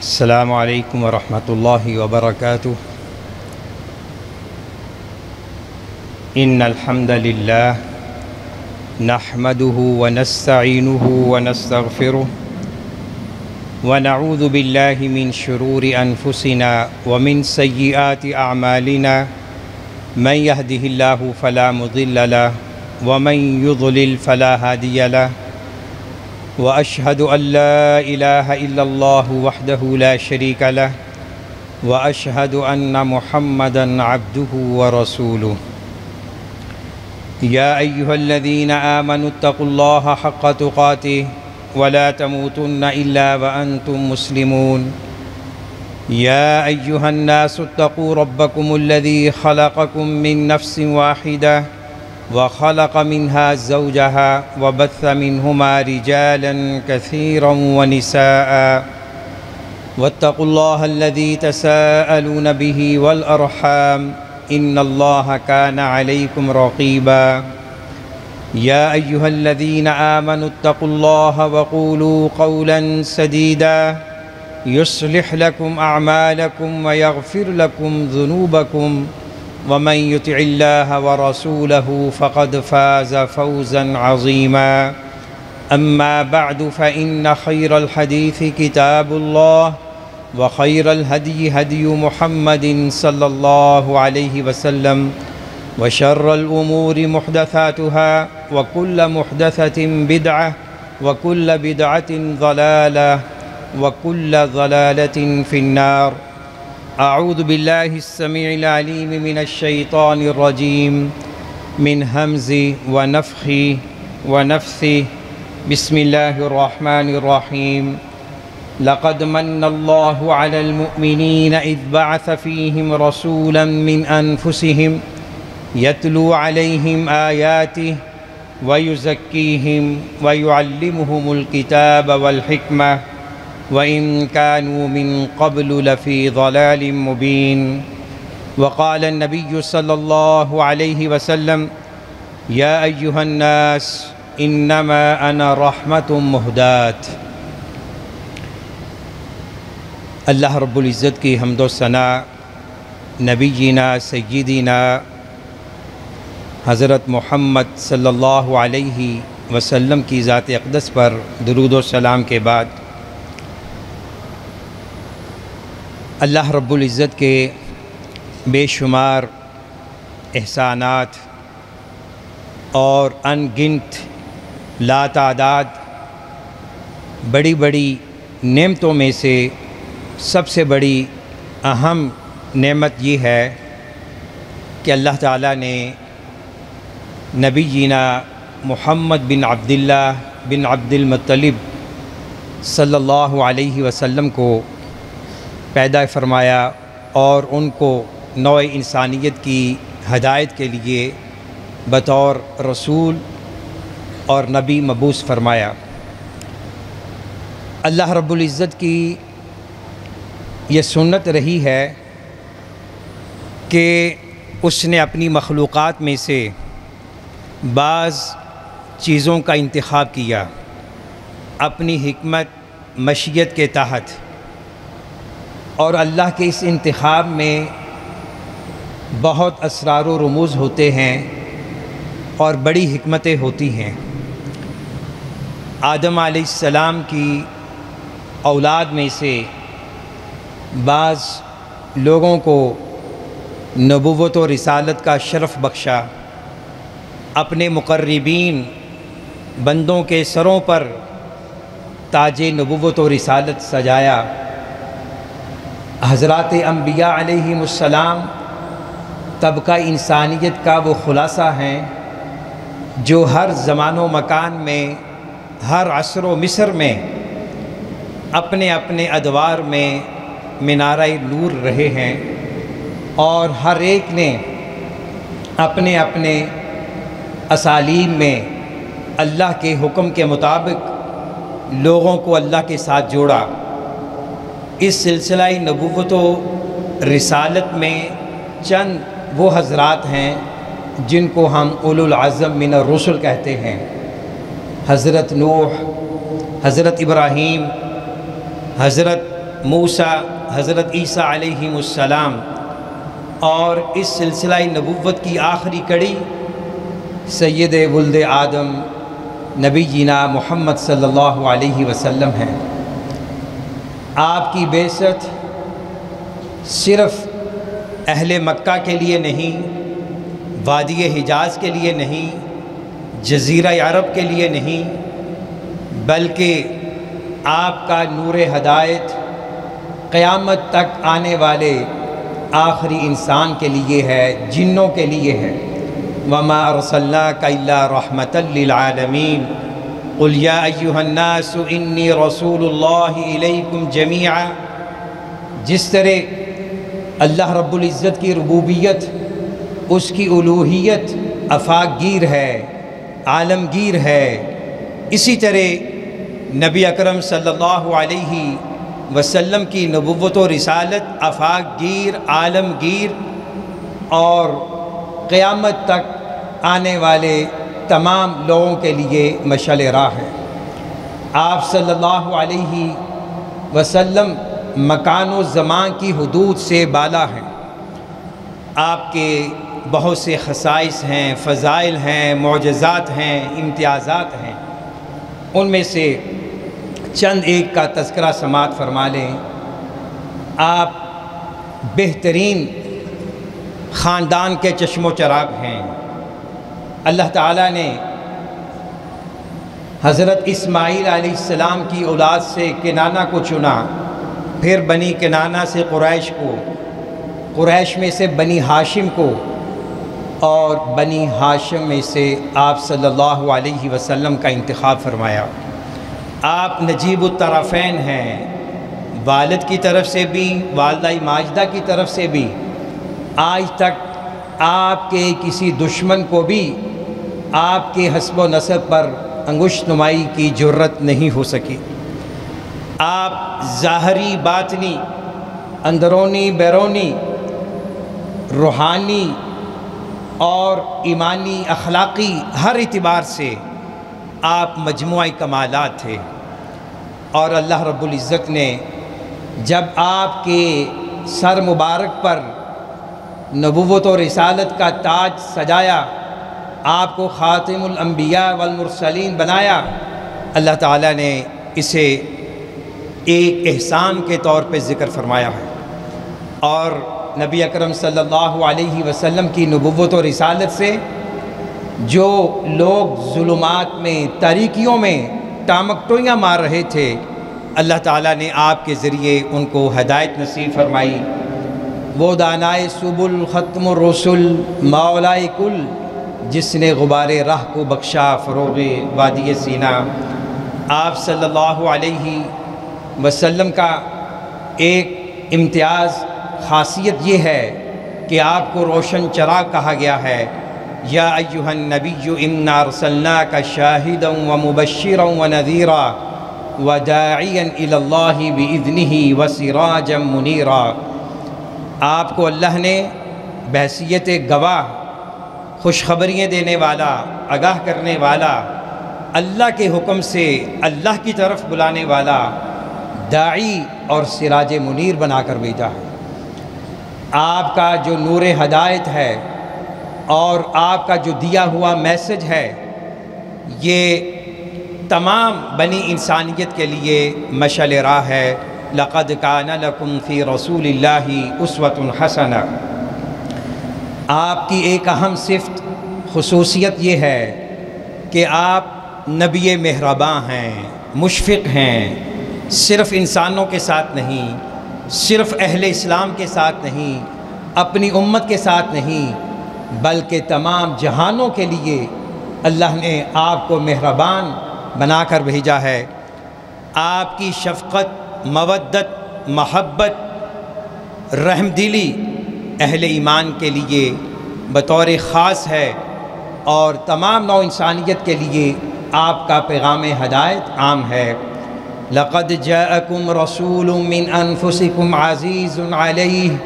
السلام علیکم ورحمۃ اللہ وبرکاتہ۔ ان الحمد للہ نحمده ونستعینه ونستغفره ونعوذ باللہ من شرور انفسنا ومن سیئات اعمالنا من يهده اللہ فلا مضل له ومن يضلل فلا هادی له وأشهد أن لا إله إلا الله وحده لا شريك له وأشهد أن محمدًا عبده ورسوله يا أيها الذين آمنوا اتقوا الله حق تقاته ولا تموتن إلا وأنتم مسلمون يا أيها الناس اتقوا ربكم الذي خلقكم من نفس واحدة وخلق منها زوجها وبث منهما رجالا كثيرا ونساء واتقوا الله الذي تساءلون به والأرحام إن الله كان عليكم رقيبا يا أيها الذين آمنوا اتقوا الله وقولوا قولا سديدا يصلح لكم أعمالكم ويغفر لكم ذنوبكم ومن يطع الله ورسوله فقد فاز فوزا عظيما أما بعد فإن خير الحديث كتاب الله وخير الهدي هدي محمد صلى الله عليه وسلم وشر الأمور محدثاتها وكل محدثة بدعة وكل بدعة ضلالة وكل ضلالة في النار۔ اعوذ باللہ السمیع العلیم من الشیطان الرجیم من همزه ونفخه ونفثه بسم اللہ الرحمن الرحیم۔ لقد من الله على المؤمنین اذ بعث فیہم رسولا من انفسهم یتلو علیہم آیاته ویزکیہم ویعلمهم الکتاب والحکمہ وَإِن كَانُوا مِن قَبْلُ لَفِي ضَلَالٍ مُبِينٍ۔ وقال النبي صلى الله عليه وسلم يا أيها الناس إنما أنا رحمة مهداة۔ اللہ رب العزت کی حمد و ثنا نبینا سیدنا حضرت محمد صلی اللہ علیہ وسلم کی ذات اقدس پر درود و سلام کے بعد اللہ رب العزت کے بے شمار احسانات اور ان گنت لاتعداد بڑی بڑی نعمتوں میں سے سب سے بڑی اہم نعمت یہ ہے کہ اللہ تعالیٰ نے نبی جینا محمد بن عبداللہ بن عبد المطلب صلی اللہ علیہ وسلم کو پیدا فرمایا اور ان کو نوع انسانیت کی ہدایت کے لیے بطور رسول اور نبی مبعوث فرمایا۔ اللہ رب العزت کی یہ سنت رہی ہے کہ اس نے اپنی مخلوقات میں سے بعض چیزوں کا انتخاب کیا اپنی حکمت مشیت کے تحت، اور اللہ کے اس انتخاب میں بہت اسرار و رموز ہوتے ہیں اور بڑی حکمتیں ہوتی ہیں۔ آدم علیہ السلام کی اولاد میں سے بعض لوگوں کو نبوت و رسالت کا شرف بخشا، اپنے مقربین بندوں کے سروں پر تاج نبوت و رسالت سجایا۔ حضرات انبیاء علیہم السلام طبقہ انسانیت کا وہ خلاصہ ہیں جو ہر زمان و مکان میں، ہر عصر و مصر میں اپنے اپنے ادوار میں منارہ نور رہے ہیں، اور ہر ایک نے اپنے اپنے اسالیب میں اللہ کے حکم کے مطابق لوگوں کو اللہ کے ساتھ جوڑا۔ اس سلسلہ نبوت و رسالت میں چند وہ حضرات ہیں جن کو ہم اولو العزم من الرسل کہتے ہیں۔ حضرت نوح، حضرت ابراہیم، حضرت موسیٰ، حضرت عیسیٰ علیہم السلام، اور اس سلسلہ نبوت کی آخری کڑی سید ولد آدم نبی جینا محمد صلی اللہ علیہ وسلم ہیں۔ آپ کی بعثت صرف اہل مکہ کے لیے نہیں، وادی حجاز کے لیے نہیں، جزیرہ عرب کے لیے نہیں، بلکہ آپ کا نور ہدایت قیامت تک آنے والے آخری انسان کے لیے ہے، جنوں کے لیے ہے۔ وَمَا أَرْسَلْنَاكَ إِلَّا رَحْمَةً لِّلْعَالَمِينَ قُلْ يَا أَيُّهَا النَّاسُ إِنِّي رَسُولُ اللَّهِ إِلَيْكُمْ جَمِيعًا۔ جس طرح اللہ رب العزت کی ربوبیت، اس کی الوہیت آفاق گیر ہے، عالمگیر ہے، اسی طرح نبی اکرم صلی اللہ علیہ وسلم کی نبوت و رسالت آفاق گیر، عالمگیر اور قیامت تک آنے والے تمام لوگوں کے لیے مشعل راہ ہے۔ آپ صلی اللہ علیہ وسلم مکان و زمان کی حدود سے بالا ہیں۔ آپ کے بہت سے خصائص ہیں، فضائل ہیں، معجزات ہیں، امتیازات ہیں۔ ان میں سے چند ایک کا تذکرہ سماعت فرما لیں۔ آپ بہترین خاندان کے چشم و چراغ ہیں۔ اللہ تعالیٰ نے حضرت اسماعیل علیہ السلام کی اولاد سے کنانہ کو چنا، پھر بنی کنانہ سے قریش کو، قریش میں سے بنی ہاشم کو، اور بنی ہاشم میں سے آپ صلی اللہ علیہ وسلم کا انتخاب فرمایا۔ آپ نجیب الطرفین ہیں، والد کی طرف سے بھی، والدہ ماجدہ کی طرف سے بھی۔ آج تک آپ کے کسی دشمن کو بھی آپ کے حسب و نسب پر انگشت نمائی کی جرت نہیں ہو سکی۔ آپ ظاہری، باطنی، اندرونی، بیرونی، روحانی اور ایمانی، اخلاقی ہر اعتبار سے آپ مجموعہ کمالات تھے۔ اور اللہ رب العزت نے جب آپ کے سر مبارک پر نبوت و رسالت کا تاج سجایا، آپ کو خاتم الانبیاء والمرسلین بنایا، اللہ تعالیٰ نے اسے ایک احسان کے طور پہ ذکر فرمایا ہے۔ اور نبی اکرم صلی اللہ علیہ وسلم کی نبوت و رسالت سے جو لوگ ظلمات میں، تاریکیوں میں ٹامکٹویاں مار رہے تھے، اللہ تعالیٰ نے آپ کے ذریعے ان کو ہدایت نصیب فرمائی۔ وہ دانائے سبل، ختم الرسل، مولائے کل، جس نے غبار راہ کو بخشا فروغ وادی سینا۔ آپ صلی اللہ علیہ وسلم کا ایک امتیاز، خاصیت یہ ہے کہ آپ کو روشن چراغ کہا گیا ہے۔ یا ایھا النبی انا ارسلناک شاہدا ومبشرا ونذیرا وداعیا الی اللہ باذنہ وسراجا منیرا۔ آپ کو اللہ نے بحیثیت گواہ، خوشخبریاں دینے والا، آگاہ کرنے والا، اللہ کے حکم سے اللہ کی طرف بلانے والا، داعی اور سراج منیر بنا کر بھیجا ہے۔ آپ کا جو نور ہدایت ہے اور آپ کا جو دیا ہوا میسج ہے، یہ تمام بنی انسانیت کے لیے مشعل راہ ہے۔ لقد کان لکم فی رسول اللہ اسوۃ حسنہ۔ آپ کی ایک اہم صفت، خصوصیت یہ ہے کہ آپ نبی مہرباں ہیں، مشفق ہیں، صرف انسانوں کے ساتھ نہیں، صرف اہل اسلام کے ساتھ نہیں، اپنی امت کے ساتھ نہیں، بلکہ تمام جہانوں کے لیے اللہ نے آپ کو مہربان بنا کر بھیجا ہے۔ آپ کی شفقت، مودت، محبت، رحم دلی اہل ایمان کے لیے بطور خاص ہے، اور تمام نوع انسانیت کے لیے آپ کا پیغام ہدایت عام ہے۔ لقد جاءکم رسول من انفسکم عزیز علیہ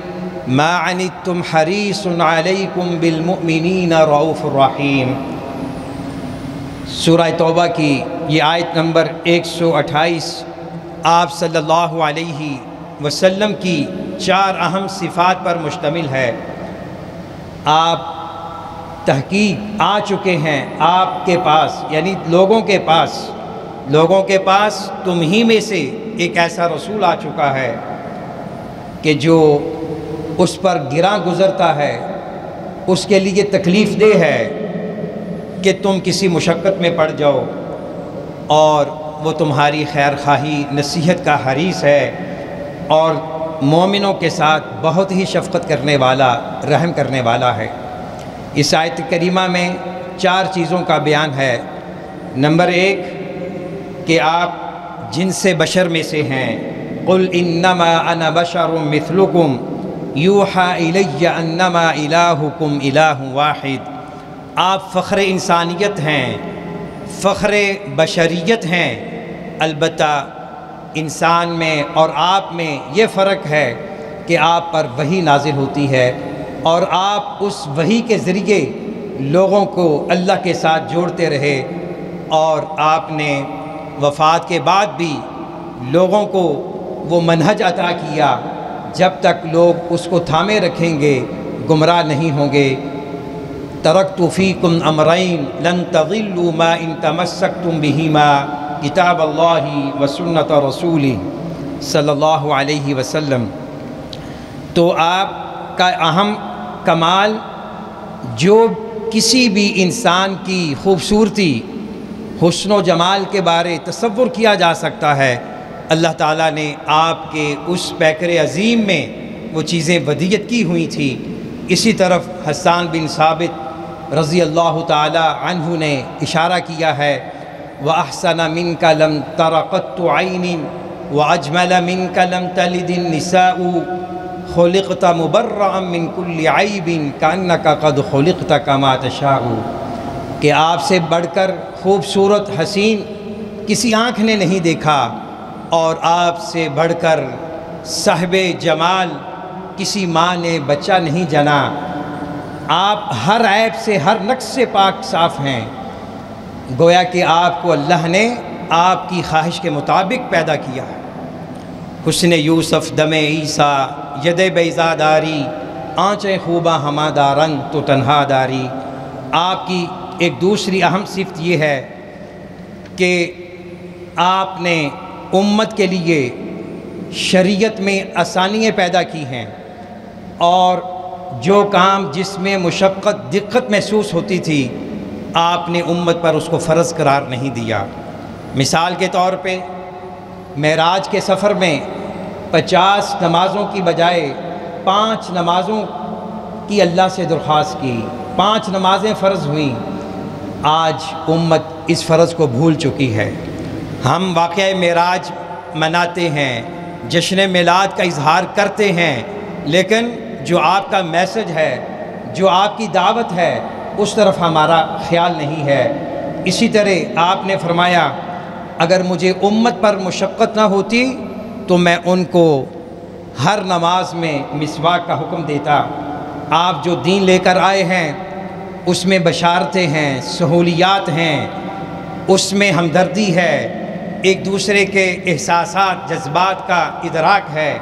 ما عنتم حریص علیکم بالمؤمنین رؤوف الرحیم۔ سورہ توبہ کی یہ آیت نمبر 128 آپ صلی اللہ علیہ وسلم کی 4 اہم صفات پر مشتمل ہے۔ آپ تحقیق آ چکے ہیں آپ کے پاس، یعنی لوگوں کے پاس تم ہی میں سے ایک ایسا رسول آ چکا ہے کہ جو اس پر گراں گزرتا ہے، اس کے لیے تکلیف دہ ہے کہ تم کسی مشقت میں پڑ جاؤ، اور وہ تمہاری خیر خواہی نصیحت کا حریص ہے، اور مومنوں کے ساتھ بہت ہی شفقت کرنے والا، رحم کرنے والا ہے۔ اس آیت کریمہ میں 4 چیزوں کا بیان ہے۔ نمبر 1 کہ آپ جنس بشر میں سے ہیں۔ قل انما انا بشر مثلکم یوحی الی انما الہکم الہ واحد۔ آپ فخر انسانیت ہیں، فخر بشریت ہیں، البتہ انسان میں اور آپ میں یہ فرق ہے کہ آپ پر وحی نازل ہوتی ہے، اور آپ اس وحی کے ذریعے لوگوں کو اللہ کے ساتھ جوڑتے رہے، اور آپ نے وفات کے بعد بھی لوگوں کو وہ منہج عطا کیا، جب تک لوگ اس کو تھامے رکھیں گے گمراہ نہیں ہوں گے۔ ترکت فیکم امرین لن تضلوا ما ان تمسکتم بہما کتاب اللہ و سنت رسولہ صلی اللہ علیہ وسلم۔ تو آپ کا اہم کمال جو کسی بھی انسان کی خوبصورتی، حسن و جمال کے بارے تصور کیا جا سکتا ہے، اللہ تعالیٰ نے آپ کے اس پیکر عظیم میں وہ چیزیں ودیعت کی ہوئی تھی۔ اسی طرف حسان بن ثابت رضی اللہ تعالی عنہ نے اشارہ کیا ہے، وَأَحْسَنَ مِنْكَ لَمْ تَرَ قَطُّ عَيْنٍ وَأَجْمَلَ مِنْكَ لَمْ تَلِدِ النِّسَاءُ خُلِقْتَ مُبَرَّأً مِنْ كُلِّ عَيْبٍ كَأَنَّكَ قَدْ خُلِقْتَ كَمَا تَشَاءُ۔ کہ آپ سے بڑھ کر خوبصورت حسین کسی آنکھ نے نہیں دیکھا، اور آپ سے بڑھ کر صاحب جمال کسی ماں نے بچہ نہیں جنا۔ آپ ہر عیب سے، ہر نقص سے پاک صاف ہیں، گویا کہ آپ کو اللہ نے آپ کی خواہش کے مطابق پیدا کیا۔ حسن یوسف دم عیسیٰ ید بیضا داری، آنچیں خوباں ہما دارنگ تو تنہا داری۔ آپ کی ایک دوسری اہم صفت یہ ہے کہ آپ نے امت کے لیے شریعت میں آسانیاں پیدا کی ہیں، اور جو کام جس میں مشقت، دقت محسوس ہوتی تھی، آپ نے امت پر اس کو فرض قرار نہیں دیا۔ مثال کے طور پہ معراج کے سفر میں 50 نمازوں کی بجائے 5 نمازوں کی اللہ سے درخواست کی، 5 نمازیں فرض ہوئیں۔ آج امت اس فرض کو بھول چکی ہے۔ ہم واقعہ معراج مناتے ہیں، جشن میلاد کا اظہار کرتے ہیں، لیکن جو آپ کا میسج ہے، جو آپ کی دعوت ہے، اس طرف ہمارا خیال نہیں ہے۔ اسی طرح آپ نے فرمایا، اگر مجھے امت پر مشقت نہ ہوتی تو میں ان کو ہر نماز میں مسواک کا حکم دیتا۔ آپ جو دین لے کر آئے ہیں اس میں بشارتیں ہیں، سہولیات ہیں، اس میں ہمدردی ہے، ایک دوسرے کے احساسات، جذبات کا ادراک ہے۔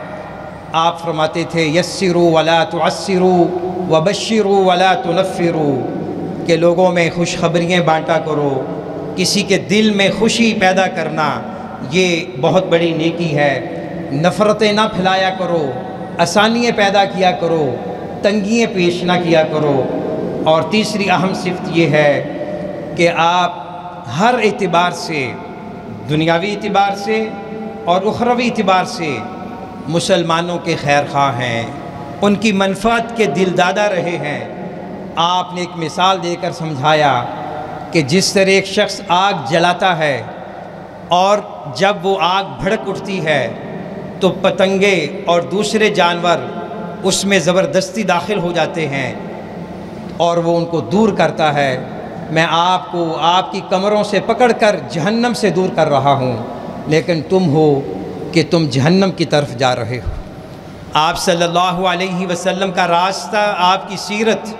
آپ فرماتے تھے یسروا ولا تعسروا وبشروا ولا تنفروا، کہ لوگوں میں خوشخبریاں بانٹا کرو، کسی کے دل میں خوشی پیدا کرنا یہ بہت بڑی نیکی ہے۔ نفرتیں نہ پھیلایا کرو، آسانیاں پیدا کیا کرو، تنگیاں پیش نہ کیا کرو۔ اور تیسری اہم صفت یہ ہے کہ آپ ہر اعتبار سے، دنیاوی اعتبار سے اور اخروی اعتبار سے مسلمانوں کے خیر خواہ ہیں، ان کی منفعت کے دلدادہ رہے ہیں۔ آپ نے ایک مثال دے کر سمجھایا کہ جس طرح ایک شخص آگ جلاتا ہے اور جب وہ آگ بھڑک اٹھتی ہے تو پتنگے اور دوسرے جانور اس میں زبردستی داخل ہو جاتے ہیں اور وہ ان کو دور کرتا ہے، میں آپ کو آپ کی کمروں سے پکڑ کر جہنم سے دور کر رہا ہوں، لیکن تم ہو کہ تم جہنم کی طرف جا رہے ہو۔ آپ صلی اللہ علیہ وسلم کا راستہ، آپ کی سیرت،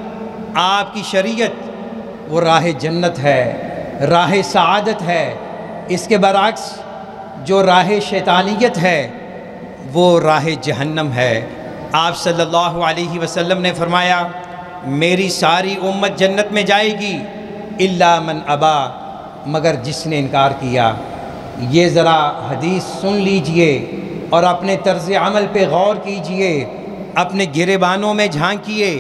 آپ کی شریعت وہ راہ جنت ہے، راہ سعادت ہے۔ اس کے برعکس جو راہ شیطانیت ہے وہ راہ جہنم ہے۔ آپ صلی اللہ علیہ وسلم نے فرمایا میری ساری امت جنت میں جائے گی الا من ابا، مگر جس نے انکار کیا۔ یہ ذرا حدیث سن لیجئے اور اپنے طرز عمل پہ غور کیجئے، اپنے گریبانوں میں جھانکیے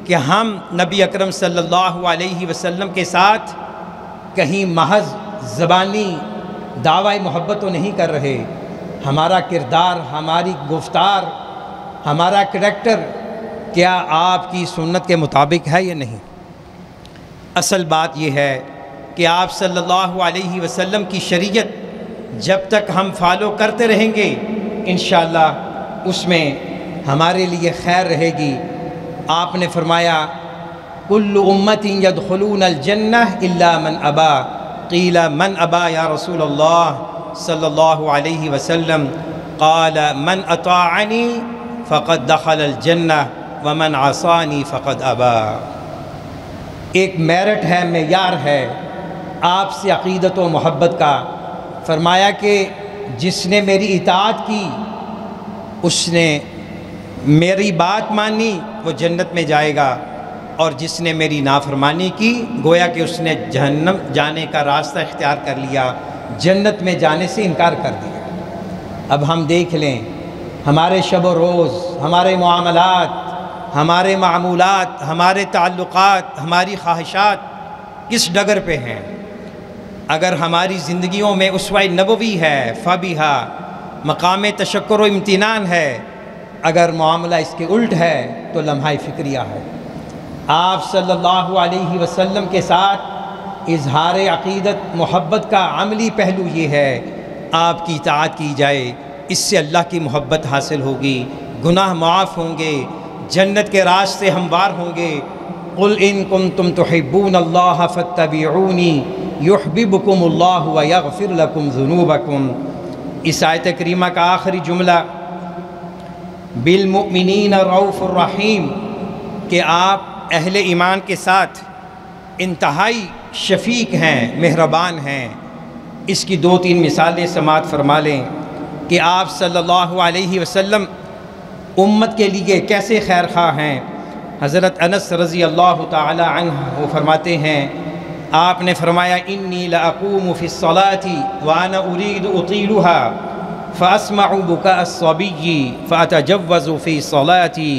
کہ ہم نبی اکرم صلی اللہ علیہ وسلم کے ساتھ کہیں محض زبانی دعوی محبت تو نہیں کر رہے، ہمارا کردار، ہماری گفتار، ہمارا کریکٹر کیا آپ کی سنت کے مطابق ہے یا نہیں؟ اصل بات یہ ہے کہ آپ صلی اللہ علیہ وسلم کی شریعت جب تک ہم فالو کرتے رہیں گے انشاءاللہ اس میں ہمارے لیے خیر رہے گی۔ آپ نے فرمایا کل امت یدخلون الجنہ الا من ابا، قیل من ابا یا رسول اللہ صلی اللہ علیہ وسلم، قال من اطاعنی فقد دخل الجنہ ومن عصانی فقد ابا۔ ایک میرٹ ہے، معیار ہے آپ سے عقیدت و محبت کا۔ فرمایا کہ جس نے میری اطاعت کی اس نے میری بات مانی وہ جنت میں جائے گا، اور جس نے میری نافرمانی کی گویا کہ اس نے جہنم جانے کا راستہ اختیار کر لیا، جنت میں جانے سے انکار کر دیا۔ اب ہم دیکھ لیں ہمارے شب و روز، ہمارے معاملات، ہمارے معمولات، ہمارے تعلقات، ہماری خواہشات کس ڈگر پہ ہیں۔ اگر ہماری زندگیوں میں اسوہ نبوی ہے فبیہا، مقام تشکر و امتنان ہے، اگر معاملہ اس کے الٹ ہے تو لمحہ فکریہ ہے۔ آپ صلی اللہ علیہ وسلم کے ساتھ اظہار عقیدت محبت کا عملی پہلو یہ ہے آپ کی اطاعت کی جائے، اس سے اللہ کی محبت حاصل ہوگی، گناہ معاف ہوں گے، جنت کے راستے ہموار ہوں گے۔ قل ان کنتم تحبون اللہ فاتبعونی یحببکم اللہ ویغفر لکم ذنوبکم۔ اس آیت کریمہ کا آخری جملہ بالمؤمنین رؤوف الرحیم، کہ آپ اہل ایمان کے ساتھ انتہائی شفیق ہیں، مہربان ہیں، اس کی دو تین مثالیں سماعت فرما لیں کہ آپ صلی اللہ علیہ وسلم امت کے لیے کیسے خیر خواہ ہیں۔ حضرت انس رضی اللہ تعالی عنہ وہ فرماتے ہیں آپ نے فرمایا انی لاقوم فی الصلاة وانا اريد اطیلها فاسمع بکاء الصبی فاتجوز فی صلاتي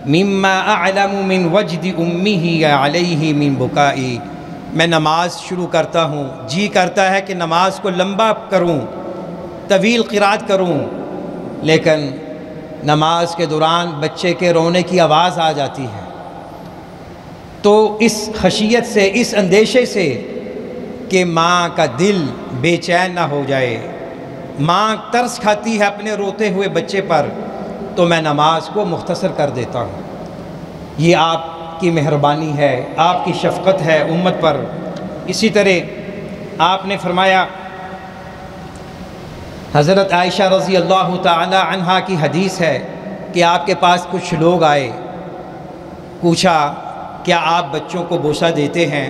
مما اعلم من وجد امه علیہ من بکائی۔ میں نماز شروع کرتا ہوں، جی کرتا ہے کہ نماز کو لمبا کروں، طویل قرات کروں، لیکن نماز کے دوران بچے کے رونے کی آواز آ جاتی ہے، تو اس خشیت سے، اس اندیشے سے کہ ماں کا دل بے چین نہ ہو جائے، ماں ترس کھاتی ہے اپنے روتے ہوئے بچے پر، تو میں نماز کو مختصر کر دیتا ہوں۔ یہ آپ کی مہربانی ہے، آپ کی شفقت ہے امت پر۔ اسی طرح آپ نے فرمایا، حضرت عائشہ رضی اللہ تعالی عنہا کی حدیث ہے کہ آپ کے پاس کچھ لوگ آئے، پوچھا کیا آپ بچوں کو بوسہ دیتے ہیں؟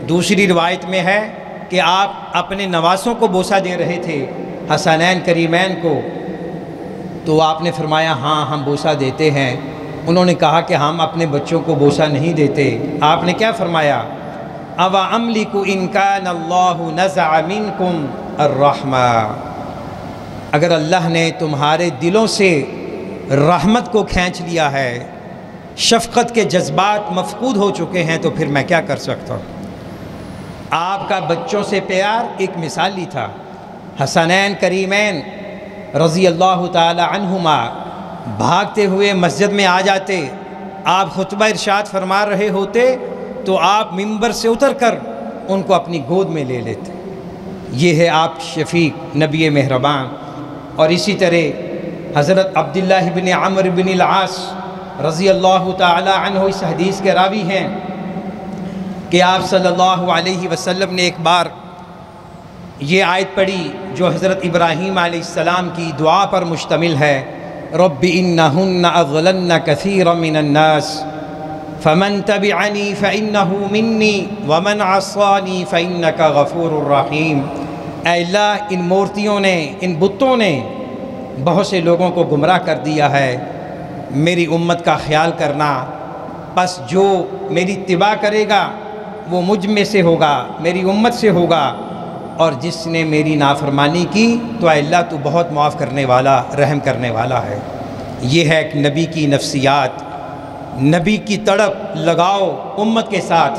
دوسری روایت میں ہے کہ آپ اپنے نواسوں کو بوسہ دے رہے تھے، حسنین کریمین کو، تو آپ نے فرمایا ہاں ہم بوسہ دیتے ہیں۔ انہوں نے کہا کہ ہم اپنے بچوں کو بوسہ نہیں دیتے۔ آپ نے کیا فرمایا؟ اَوَ أَمْلِكُ إِنْ كَانَ اللَّهُ نَزَعَ مِنْكُمْ الرَّحْمَةَ، اگر اللہ نے تمہارے دلوں سے رحمت کو کھینچ لیا ہے، شفقت کے جذبات مفقود ہو چکے ہیں، تو پھر میں کیا کر سکتا ہوں؟ آپ کا بچوں سے پیار ایک مثالی تھا۔ حسنین کریمین رضی اللہ تعالی عنہما بھاگتے ہوئے مسجد میں آ جاتے، آپ خطبہ ارشاد فرما رہے ہوتے تو آپ ممبر سے اتر کر ان کو اپنی گود میں لے لیتے۔ یہ ہے آپ شفیق، نبی مہربان۔ اور اسی طرح حضرت عبداللہ بن عمرو بن العاص رضی اللہ تعالی عنہ اس حدیث کے راوی ہیں کہ آپ صلی اللہ علیہ وسلم نے ایک بار یہ آیت پڑھی جو حضرت ابراہیم علیہ السلام کی دعا پر مشتمل ہے، رب انہن اضللن کثیرا من الناس فمن تبعنی فانہ منی ومن عصانی فانک غفور الرحیم۔ اے اللہ، ان مورتیوں نے، ان بتوں نے بہت سے لوگوں کو گمراہ کر دیا ہے۔ میری امت کا خیال کرنا، بس جو میری اتباع کرے گا وہ مجھ میں سے ہوگا، میری امت سے ہوگا، اور جس نے میری نافرمانی کی تو اے اللہ تو بہت معاف کرنے والا، رحم کرنے والا ہے۔ یہ ہے ایک نبی کی نفسیات، نبی کی تڑپ، لگاؤ امت کے ساتھ۔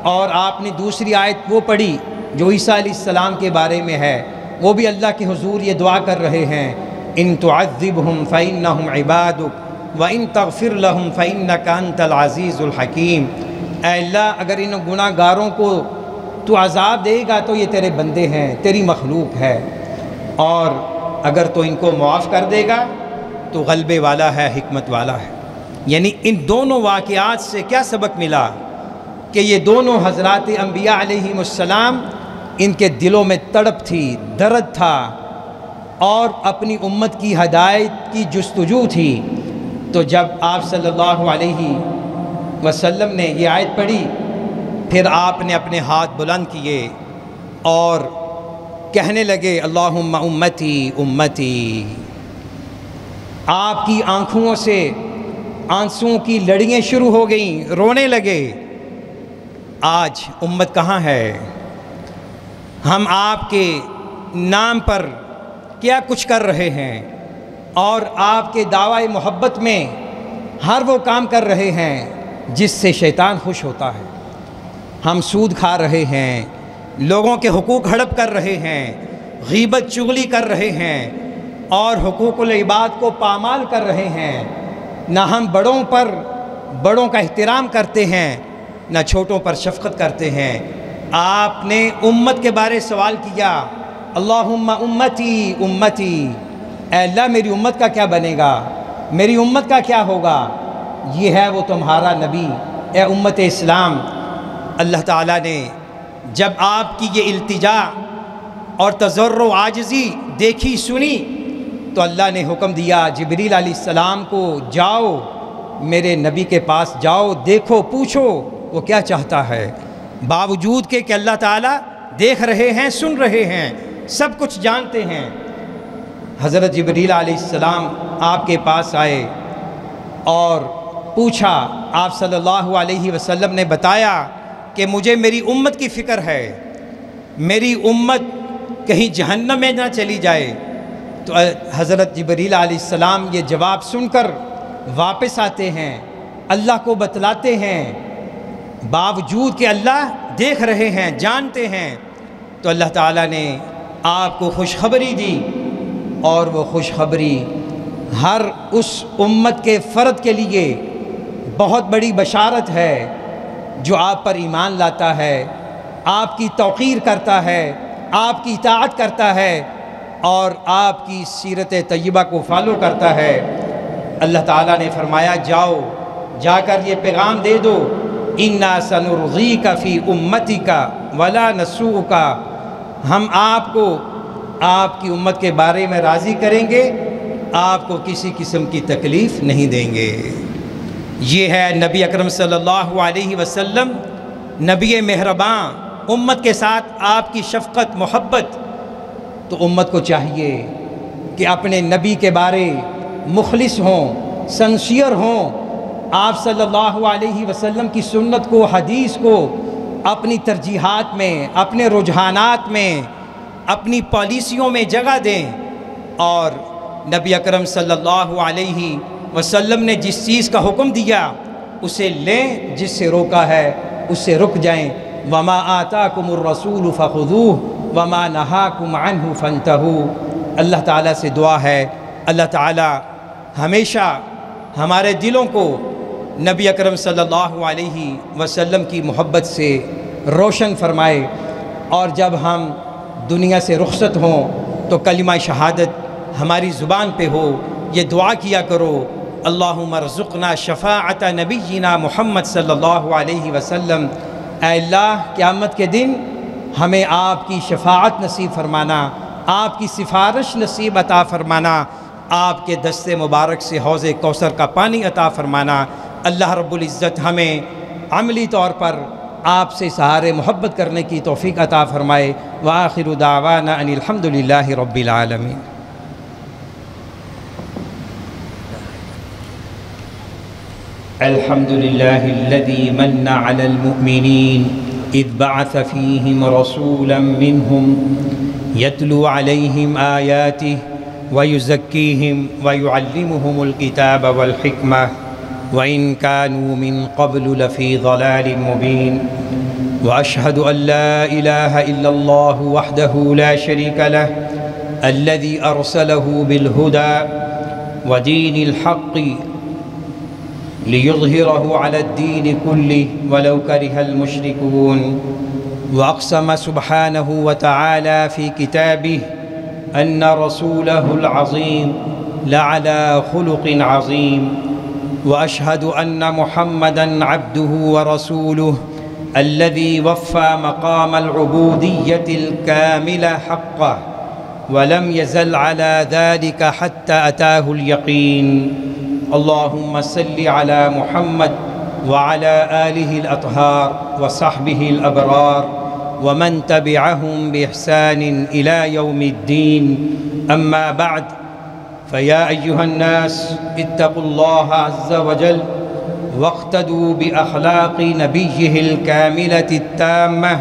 اور آپ نے دوسری آیت وہ پڑھی جو عیسیٰ علیہ السلام کے بارے میں ہے، وہ بھی اللہ کے حضور یہ دعا کر رہے ہیں، ان تعذبہم فإنہم عبادک وَإِن تغفر لهم فإنك أنت العزیز الحکیم۔ اے اللہ اگر ان گناہ گاروں کو تو عذاب دے گا تو یہ تیرے بندے ہیں، تیری مخلوق ہے، اور اگر تو ان کو معاف کر دے گا تو غلبے والا ہے، حکمت والا ہے۔ یعنی ان دونوں واقعات سے کیا سبق ملا کہ یہ دونوں حضرات انبیاء علیہم السلام، ان کے دلوں میں تڑپ تھی، درد تھا، اور اپنی امت کی ہدایت کی جستجو تھی۔ تو جب آپ صلی اللہ علیہ وسلم نے یہ آیت پڑھی، پھر آپ نے اپنے ہاتھ بلند کیے اور کہنے لگے اللہم امتی امتی۔ آپ کی آنکھوں سے آنسوں کی لڑیاں شروع ہو گئیں، رونے لگے۔ آج امت کہاں ہے؟ ہم آپ کے نام پر کیا کچھ کر رہے ہیں، اور آپ کے دعوی محبت میں ہر وہ کام کر رہے ہیں جس سے شیطان خوش ہوتا ہے۔ ہم سود کھا رہے ہیں، لوگوں کے حقوق ہڑپ کر رہے ہیں، غیبت چغلی کر رہے ہیں، اور حقوق العباد کو پامال کر رہے ہیں۔ نہ ہم بڑوں کا احترام کرتے ہیں، نہ چھوٹوں پر شفقت کرتے ہیں۔ آپ نے امت کے بارے سوال کیا، اللہم امتی امتی، اے اللہ میری امت کا کیا بنے گا، میری امت کا کیا ہوگا؟ یہ ہے وہ تمہارا نبی، اے امت اسلام۔ اللہ تعالیٰ نے جب آپ کی یہ التجا اور تضرع و عاجزی دیکھی سنی تو اللہ نے حکم دیا جبریل علیہ السلام کو، جاؤ میرے نبی کے پاس جاؤ، دیکھو پوچھو وہ کیا چاہتا ہے۔ باوجود کہ اللہ تعالیٰ دیکھ رہے ہیں، سن رہے ہیں، سب کچھ جانتے ہیں، حضرت جبریل علیہ السلام آپ کے پاس آئے اور پوچھا۔ آپ صلی اللہ علیہ وسلم نے بتایا کہ مجھے میری امت کی فکر ہے، میری امت کہیں جہنم میں نہ چلی جائے۔ تو حضرت جبریل علیہ السلام یہ جواب سن کر واپس آتے ہیں، اللہ کو بتلاتے ہیں، باوجود کہ اللہ دیکھ رہے ہیں، جانتے ہیں۔ تو اللہ تعالیٰ نے آپ کو خوشخبری دی، اور وہ خوشخبری ہر اس امت کے فرد کے لیے بہت بڑی بشارت ہے جو آپ پر ایمان لاتا ہے، آپ کی توقیر کرتا ہے، آپ کی اطاعت کرتا ہے، اور آپ کی سیرت طیبہ کو فالو کرتا ہے۔ اللہ تعالیٰ نے فرمایا جاؤ، جا کر یہ پیغام دے دو، اِنَّا سَنُرْغِيكَ فِي أُمَّتِكَ وَلَا نَسُوءُكَ، ہم آپ کو آپ کی امت کے بارے میں راضی کریں گے، آپ کو کسی قسم کی تکلیف نہیں دیں گے۔ یہ ہے نبی اکرم صلی اللہ علیہ وسلم، نبی مہرباں، امت کے ساتھ آپ کی شفقت محبت۔ تو امت کو چاہیے کہ اپنے نبی کے بارے مخلص ہوں، سنسیئر ہوں، آپ صلی اللہ علیہ وسلم کی سنت کو، حدیث کو اپنی ترجیحات میں، اپنے رجحانات میں، اپنی پالیسیوں میں جگہ دیں، اور نبی اکرم صلی اللہ علیہ وسلم نے جس چیز کا حکم دیا اسے لیں، جس سے روکا ہے اس سے رک جائیں۔ وَمَا آتَاكُمُ الرَّسُولُ فَخُذُوهُ وَمَا نَهَاكُمْ عَنْهُ فَانْتَهُوا۔ اللہ تعالیٰ سے دعا ہے اللہ تعالیٰ ہمیشہ ہمارے دلوں کو نبی اکرم صلی اللہ علیہ وسلم کی محبت سے روشن فرمائے، اور جب ہم دنیا سے رخصت ہوں تو کلمہ شہادت ہماری زبان پہ ہو۔ یہ دعا کیا کرو، اللہم ارزقنا شفاعت نبینا محمد صلی اللہ علیہ وسلم، اے اللہ قیامت کے دن ہمیں آپ کی شفاعت نصیب فرمانا، آپ کی سفارش نصیب عطا فرمانا، آپ کے دست مبارک سے حوض کوثر کا پانی عطا فرمانا۔ اللہ رب العزت ہمیں عملی طور پر آپ سے سہارے محبت کرنے کی توفیق عطا فرمائے۔ وآخر دعوانا ان الحمد للہ رب العالمین۔ الحمد لله الذي من على المؤمنين إذ بعث فيهم رسولا منهم يتلو عليهم آياته ويزكيهم ويعلمهم الكتاب والحكمة وإن كانوا من قبل لفي ضلال مبين. وأشهد أن لا إله إلا الله وحده لا شريك له الذي أرسله بالهدى ودين الحق ليظهره على الدين كله ولو كره المشركون. وأقسم سبحانه وتعالى في كتابه أن رسوله العظيم لعلى خلق عظيم. وأشهد أن محمدًا عبده ورسوله الذي وفى مقام العبودية الكاملة حقه ولم يزل على ذلك حتى أتاه اليقين. اللهم صل على محمد وعلى آله الأطهار وصحبه الأبرار ومن تبعهم بإحسان إلى يوم الدين. أما بعد، فيا أيها الناس اتقوا الله عز وجل واقتدوا بأخلاق نبيه الكاملة التامة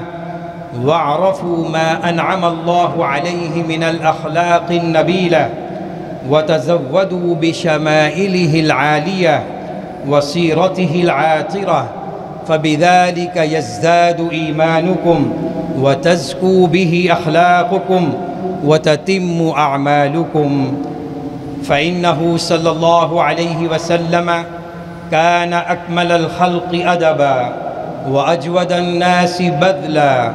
واعرفوا ما أنعم الله عليه من الأخلاق النبيلة وتزودوا بشمائله العالية وسيرته العاطرة، فبذلك يزداد إيمانكم وتزكو به أخلاقكم وتتم أعمالكم. فإنه صلى الله عليه وسلم كان أكمل الخلق أدبا وأجود الناس بذلا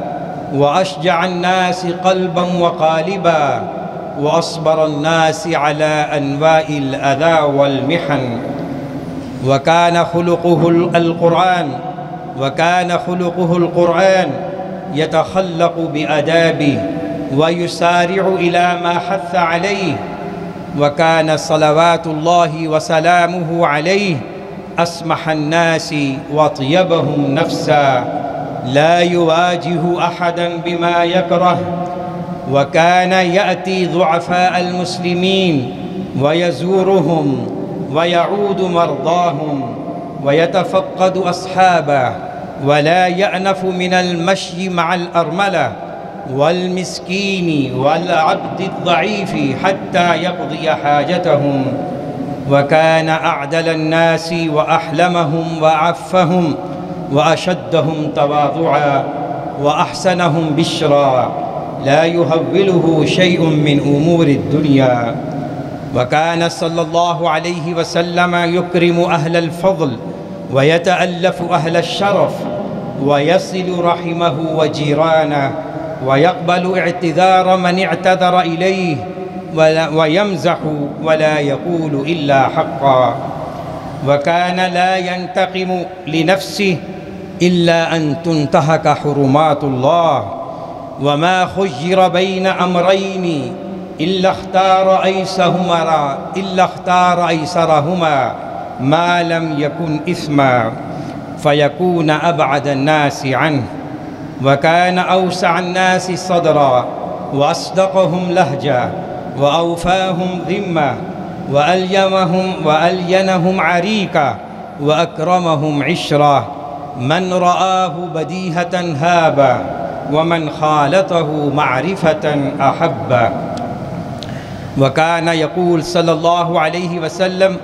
وأشجع الناس قلبا وقالبا وأصبر الناس على أنواع الأذى والمحن. وكان خلقه القرآن يتخلق بأدابه ويسارع إلى ما حث عليه. وكان صلوات الله وسلامه عليه أسمح الناس وأطيبهم نفسا لا يواجه أحدا بما يكره. وكان يأتي ضعفاء المسلمين ويزورهم ويعود مرضاهم ويتفقد أصحابه ولا يأنف من المشي مع الأرملة والمسكين والعبد الضعيف حتى يقضي حاجتهم. وكان أعدل الناس وأحلمهم وأعفهم وأشدهم تواضعا وأحسنهم بشرا لا يهوله شيء من أمور الدنيا. وكان صلى الله عليه وسلم يكرم أهل الفضل ويتألف أهل الشرف ويصل رحمه وجيرانه ويقبل اعتذار من اعتذر إليه ويمزح ولا يقول إلا حقا. وكان لا ينتقم لنفسه إلا أن تنتهك حرمات الله. وما خير بين أمرين إلا اختار أيسرهما ما لم يكن إثما فيكون أبعد الناس عنه. وكان أوسع الناس صدرا وأصدقهم لهجة وأوفاهم ذمة وألينهم عريكة وأكرمهم عشرة. من رآه بديهة هابا ومن خالطه معرفة أحبا. وكان يقول صلى الله عليه وسلم: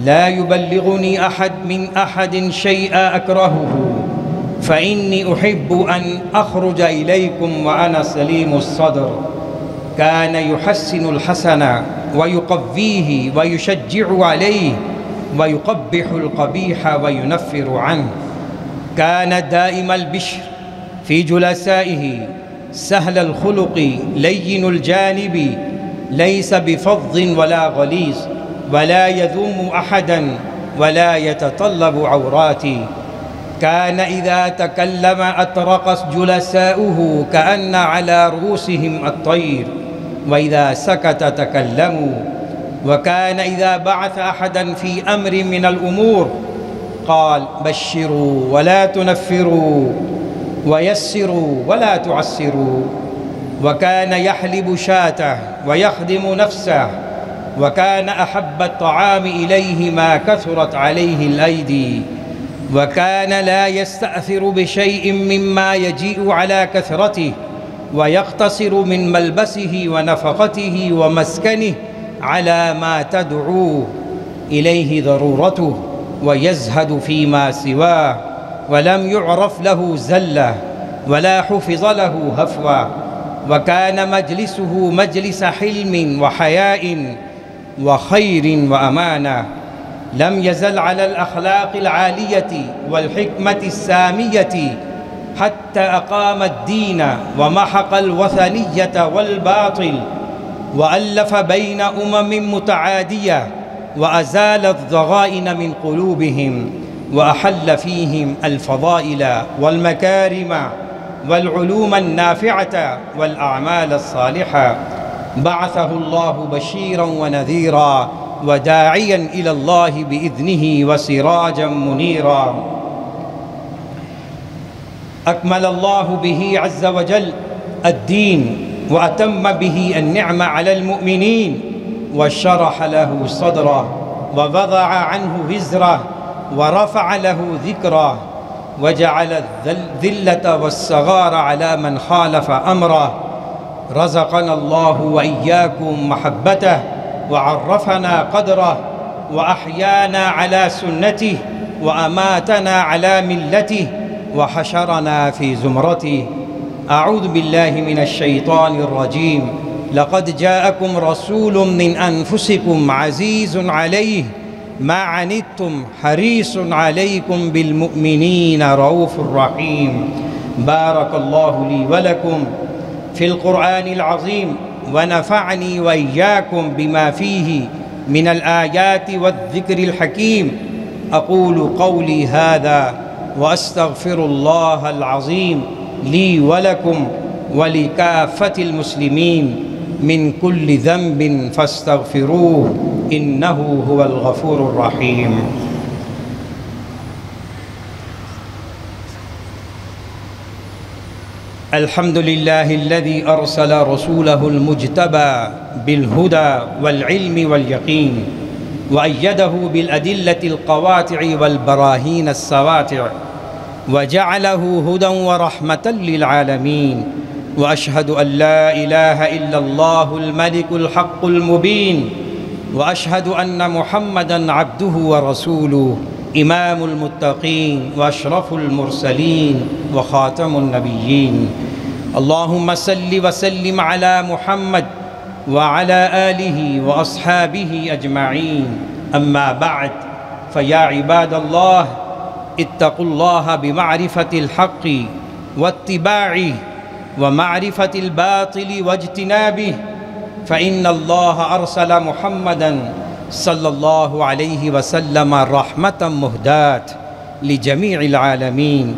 لا يبلغني أحد من أحد شيئا أكرهه فإني أحب أن أخرج إليكم وأنا سليم الصدر. كان يحسن الحسن ويقويه ويشجع عليه ويقبح القبيح وينفر عنه. كان دائم البشر في جلسائه سهل الخلق لين الجانب ليس بفظ ولا غليظ ولا يذم أحدا ولا يتطلب عوراتي. كان إذا تكلم أطرق جلساؤه كأن على رؤوسهم الطير وإذا سكت تكلموا. وكان إذا بعث أحدا في أمر من الأمور قال: بشروا ولا تنفروا ويسروا ولا تعسروا. وكان يحلب شاته ويخدم نفسه وكان أحب الطعام إليه ما كثرت عليه الأيدي، وكان لا يستأثر بشيء مما يجيء على كثرته، ويقتصر من ملبسه ونفقته ومسكنه على ما تدعو إليه ضرورته، ويزهد فيما سواه، ولم يعرف له زلة ولا حفظ له هفوة، وكان مجلسه مجلس حلم وحياء وخير وأمانة. لم يزل على الأخلاق العالية والحكمة السامية حتى أقام الدين ومحق الوثنية والباطل، وألف بين متعادية، وأزال الضغائن من قلوبهم، وأحل فيهم الفضائل والمكارم والعلوم النافعة والأعمال الصالحة. بعثه الله بشيرا ونذيرا وداعيا إلى الله بإذنه وسراجا منيرا. أكمل الله به عز وجل الدين، وأتم به النعمة على المؤمنين، وشرح له صدره، ووضع عنه وزره، ورفع له ذكره، وجعل الذلة والصغار على من خالف أمره. رزقنا الله وإياكم محبته، وعرفنا قدره، وأحيانا على سنته، وأماتنا على ملته، وحشرنا في زمرته. أعوذ بالله من الشيطان الرجيم. لقد جاءكم رسول من أنفسكم عزيز عليه ما عنتم حريص عليكم بالمؤمنين رؤوف رحيم. بارك الله لي ولكم في القرآن العظيم، ونفعني وإياكم بما فيه من الآيات والذكر الحكيم. أقول قولي هذا وأستغفر الله العظيم لي ولكم ولكافة المسلمين من كل ذنب فاستغفروه إنه هو الغفور الرحيم. الحمد لله الذي أرسل رسوله المجتبى بالهدى والعلم واليقين، وأيده بالأدلة القواطع والبراهين السواتع، وجعله هدى ورحمة للعالمين. وأشهد أن لا إله إلا الله الملك الحق المبين، وأشهد أن محمدًا عبده ورسوله، إمام المتقين وأشرف المرسلين وخاتم النبيين. اللهم صل وسلم على محمد وعلى آله وأصحابه أجمعين. أما بعد، فيا عباد الله، اتقوا الله بمعرفة الحق واتباعه، ومعرفة الباطل واجتنابه، فإن الله أرسل محمدًا صلى الله عليه وسلم رحمة مهداة لجميع العالمين،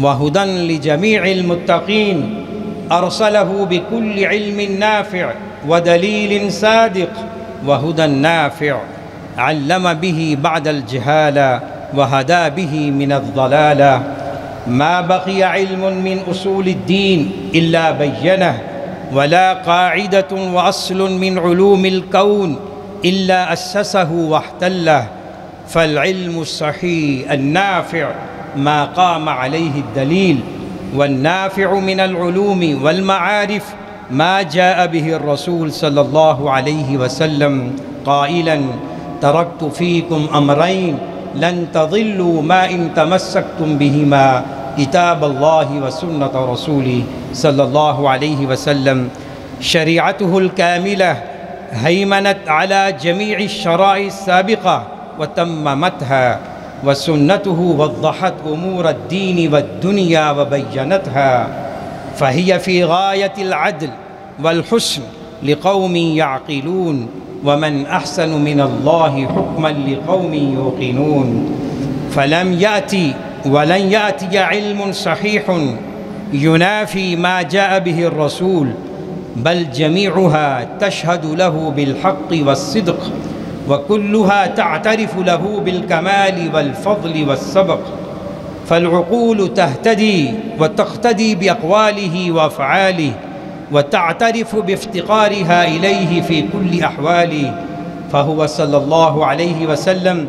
وهدى لجميع المتقين. أرسله بكل علم نافع، ودليل صادق، وهدى نافع، علم به بعد الجهالة، وهدى به من الضلالة. ما بقي علم من أصول الدين إلا بينه، ولا قاعدة وأصل من علوم الكون إلا أسسه واحتله. فالعلم الصحيح النافع ما قام عليه الدليل، والنافع من العلوم والمعارف ما جاء به الرسول صلى الله عليه وسلم قائلا: تركت فيكم أمرين لن تضلوا ما إن تمسكتم بهما، كتاب الله وسنة رسوله صلى الله عليه وسلم. شريعته الكاملة هيمنت على جميع الشرائع السابقة وتممتها، وسنته وضحت أمور الدين والدنيا وبينتها، فهي في غاية العدل والحسن لقوم يعقلون، ومن أحسن من الله حكما لقوم يوقنون. فلم يأتي ولن يأتي علم صحيح ينافي ما جاء به الرسول، بل جميعها تشهد له بالحق والصدق، وكلها تعترف له بالكمال والفضل والسبق. فالعقول تهتدي وتقتدي بأقواله وأفعاله، وتعترف بافتقارها إليه في كل أحواله، فهو صلى الله عليه وسلم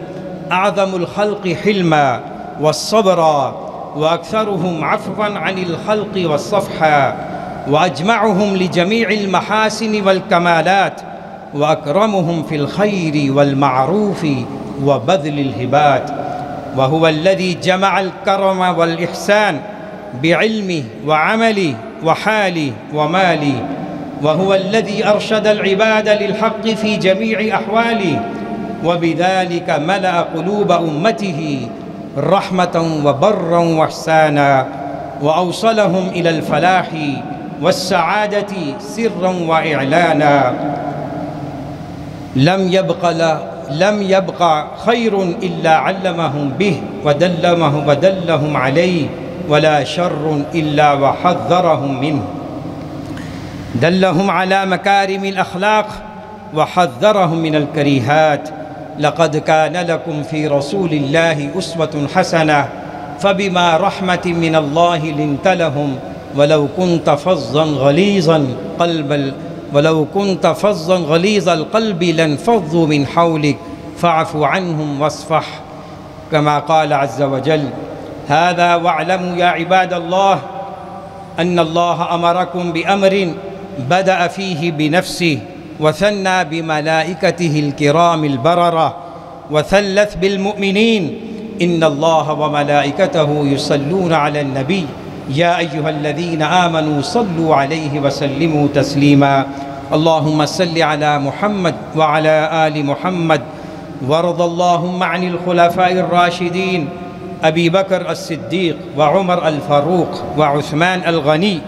أعظم الخلق حلما والصبرا، وأكثرهم عفوا عن الخلق والصفحا، وأجمعهم لجميع المحاسن والكمالات، وأكرمهم في الخير والمعروف وبذل الهبات. وهو الذي جمع الكرم والإحسان بعلمه وعمله وحاله وماله، وهو الذي أرشد العباد للحق في جميع أحواله، وبذلك ملأ قلوب أمته رحمة وبرا وإحسانا، وأوصلهم إلى الفلاح والسعادة سرا وإعلانا. لم يبق خير إلا علمهم به ودلهم عليه، ولا شر إلا وحذرهم منه. دلهم على مكارم الأخلاق وحذرهم من الكريهات. لقد كان لكم في رسول الله أسوة حسنة، فبما رحمة من الله لنت لهم، ولو كنت فظا غليظ القلب لانفضوا من حولك فاعف عنهم واصفح، كما قال عز وجل. هذا واعلموا يا عباد الله أن الله أمركم بأمر بدأ فيه بنفسه، وثنى بملائكته الكرام البررة، وثلث بالمؤمنين: إن الله وملائكته يصلون على النبي يا أيها الذين آمنوا صلوا عليه وسلموا تسليما. اللهم صل على محمد وعلى آل محمد، وارض اللهم عن الخلفاء الراشدين أبي بكر الصديق وعمر الفاروق وعثمان الغني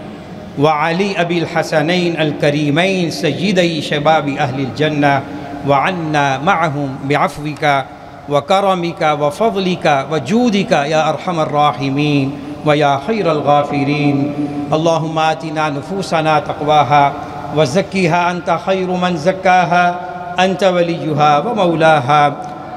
وعلي أبي الحسنين الكريمين سيدي شباب أهل الجنة، وعنا معهم بعفوك وكرمك وفضلك وجودك يا أرحم الراحمين ويا خير الغافرين. اللهم آتنا نفوسنا تقواها وزكها أنت خير من زكاها، أنت وليها ومولاها.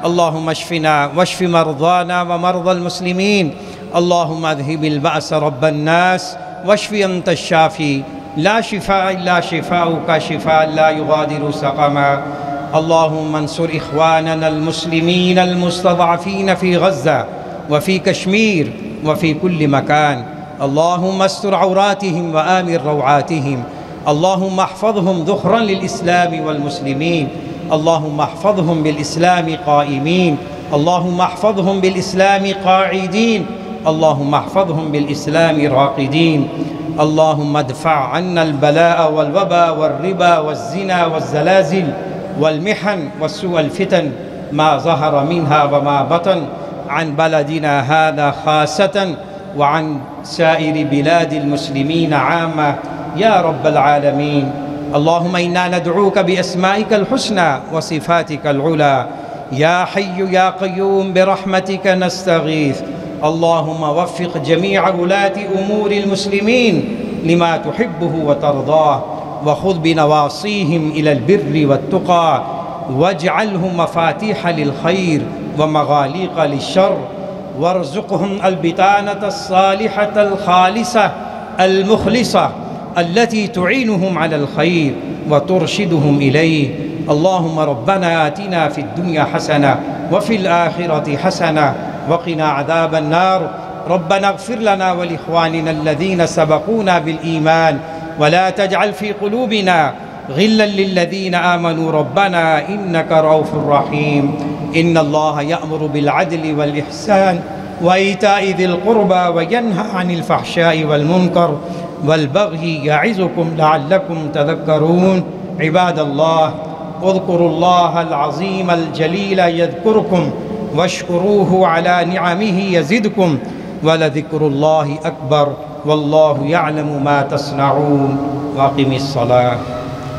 اللهم اشفنا واشف مرضانا ومرضى المسلمين. اللهم اذهب البأس رب الناس واشف أنت الشافي، لا شفاء إلا شفاؤك شفاء لا يغادر سقما. اللهم انصر إخواننا المسلمين المستضعفين في غزة وفي كشمير وفي كل مكان. اللهم استر عوراتهم وآمن روعاتهم. اللهم احفظهم ذخرا للإسلام والمسلمين. اللهم احفظهم بالإسلام قائمين. اللهم احفظهم بالإسلام قاعدين. اللهم احفظهم بالإسلام راقدين. اللهم ادفع عنا البلاء والوباء والربا والزنا والزلازل والمحن والسوء الفتن ما ظهر منها وما بطن عن بلدنا هذا خاصة، وعن سائر بلاد المسلمين عامة يا رب العالمين. اللهم إنا ندعوك بأسمائك الحسنى وصفاتك العلى، يا حي يا قيوم برحمتك نستغيث. اللهم وفق جميع ولاة أمور المسلمين لما تحبه وترضاه، وخذ بنواصيهم إلى البر والتقى، واجعلهم مفاتيح للخير ومغاليق للشر، وارزقهم البطانة الصالحة الخالصة المخلصة التي تعينهم على الخير وترشدهم إليه. اللهم ربنا آتنا في الدنيا حسنة وفي الآخرة حسنة وقنا عذاب النار. ربنا اغفر لنا ولإخواننا الذين سبقونا بالإيمان، ولا تجعل في قلوبنا غلا للذين آمنوا ربنا إنك رؤوف رحيم. إن الله يأمر بالعدل والإحسان وإيتاء ذي القربى وينهى عن الفحشاء والمنكر والبغي يعظكم لعلكم تذكرون. عباد الله، اذكروا الله العظيم الجليل يذكركم، واشكروه على نعمه يزدكم، ولذكر الله أكبر، والله يعلم ما تصنعون. وأقم الصلاة.